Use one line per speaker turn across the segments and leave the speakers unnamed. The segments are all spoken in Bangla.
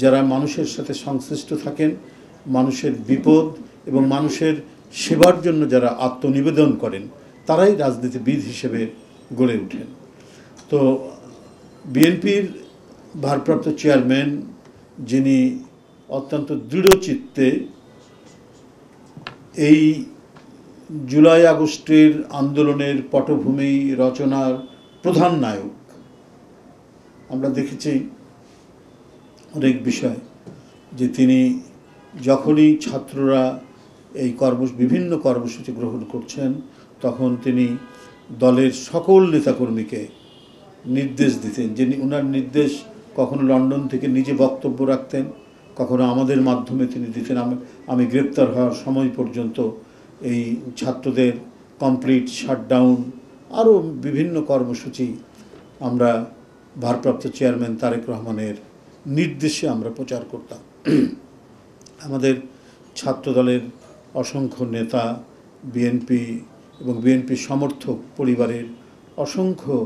যারা মানুষের সাথে সংশ্লিষ্ট থাকেন, মানুষের বিপদ এবং মানুষের সেবার জন্য যারা আত্মনিবেদন করেন, তারাই রাজনীতিবিদ হিসেবে গড়ে ওঠেন। তো বিএনপির ভারপ্রাপ্ত চেয়ারম্যান, যিনি অত্যন্ত দৃঢ়চিত্তে এই জুলাই আগস্টের আন্দোলনের পটভূমি রচনার প্রধান নায়ক, আমরা দেখেছি অনেক বিষয় যে তিনি যখনই ছাত্ররা এই বিভিন্ন কর্মসূচি গ্রহণ করছেন, তখন তিনি দলের সকল নেতাকর্মীকে নির্দেশ দিতেন। যিনি ওনার নির্দেশ কখনো লন্ডন থেকে নিজে বক্তব্য রাখতেন, কখনো আমাদের মাধ্যমে তিনি দিতেন। আমি গ্রেপ্তার হওয়ার সময় পর্যন্ত এই ছাত্রদের কমপ্লিট শাটডাউন, আরও বিভিন্ন কর্মসূচি আমরা ভারপ্রাপ্ত চেয়ারম্যান তারেক রহমানের নির্দেশে আমরা প্রচার করতাম। আমাদের ছাত্রদলের অসংখ্য নেতা, বিএনপি এবং বিএনপি সমর্থক পরিবারের অসংখ্য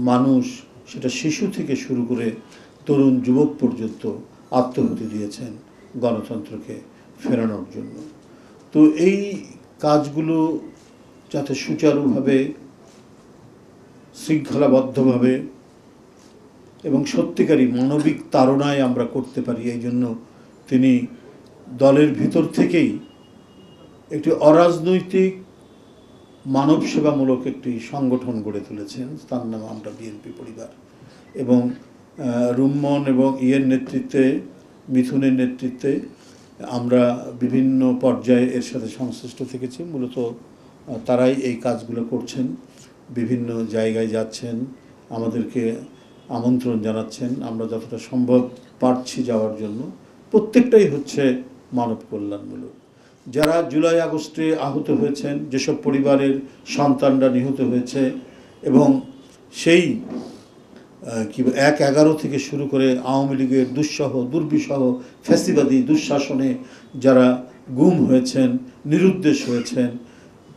মানুষ, সেটা শিশু থেকে শুরু করে তরুণ যুবক পর্যন্ত আত্মহুতি দিয়েছেন গণতন্ত্রকে ফেরানোর জন্য। তো এই কাজগুলো যাতে সুচারুভাবে, শৃঙ্খলাবদ্ধভাবে এবং সত্যিকারই মানবিক তাড়নায় আমরা করতে পারি, এই জন্য তিনি দলের ভিতর থেকেই একটি অরাজনৈতিক মানব সেবামূলক একটি সংগঠন গড়ে তুলেছেন, তার নাম আমরা বিএনপি পরিবার। এবং রুম্মন এবং নেতৃত্বে, মিথুনের নেতৃত্বে আমরা বিভিন্ন পর্যায়ে এর সাথে সংশ্লিষ্ট থেকেছি। মূলত তারাই এই কাজগুলো করছেন, বিভিন্ন জায়গায় যাচ্ছেন, আমাদেরকে আমন্ত্রণ জানাচ্ছেন, আমরা যতটা সম্ভব পারছি যাওয়ার জন্য। প্রত্যেকটাই হচ্ছে মানব কল্যাণমূলক। যারা জুলাই আগস্টে আহত হয়েছেন, যেসব পরিবারের সন্তানরা নিহত হয়েছে, এবং সেই ১/১১ থেকে শুরু করে আওয়ামী লীগের দুর্বিষহ ফ্যাসিবাদী দুঃশাসনে যারা গুম হয়েছেন, নিরুদ্দেশ হয়েছেন,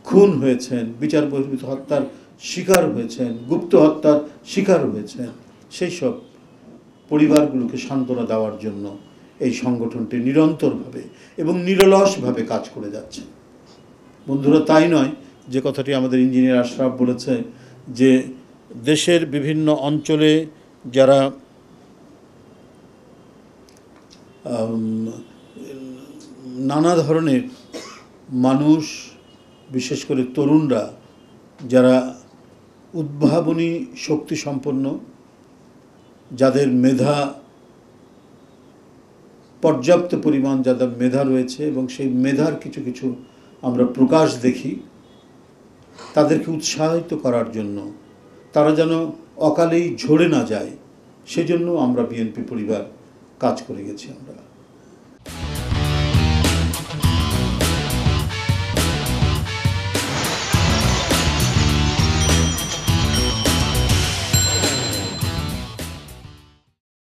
খুন হয়েছেন, বিচার বহির্ভূত হত্যার শিকার হয়েছেন, গুপ্ত হত্যার শিকার হয়েছেন, সেই সব পরিবারগুলোকে সান্ত্বনা দেওয়ার জন্য এই সংগঠনটি নিরন্তরভাবে এবং নিরলসভাবে কাজ করে যাচ্ছে। বন্ধুরা, তাই নয় যে কথাটি আমাদের ইঞ্জিনিয়ার আশরাফ বলেছে, যে দেশের বিভিন্ন অঞ্চলে যারা নানা ধরনের মানুষ, বিশেষ করে তরুণরা, যারা উদ্ভাবনী শক্তি সম্পন্ন, যাদের মেধা পর্যাপ্ত পরিমাণ যাদের মেধা রয়েছে এবং সেই মেধার কিছু কিছু আমরা প্রকাশ দেখি, তাদেরকে উৎসাহিত করার জন্য, তারা যেন অকালেই ঝরে না যায়, সেজন্য আমরা বিএনপি পরিবার কাজ করে গেছি। আমরা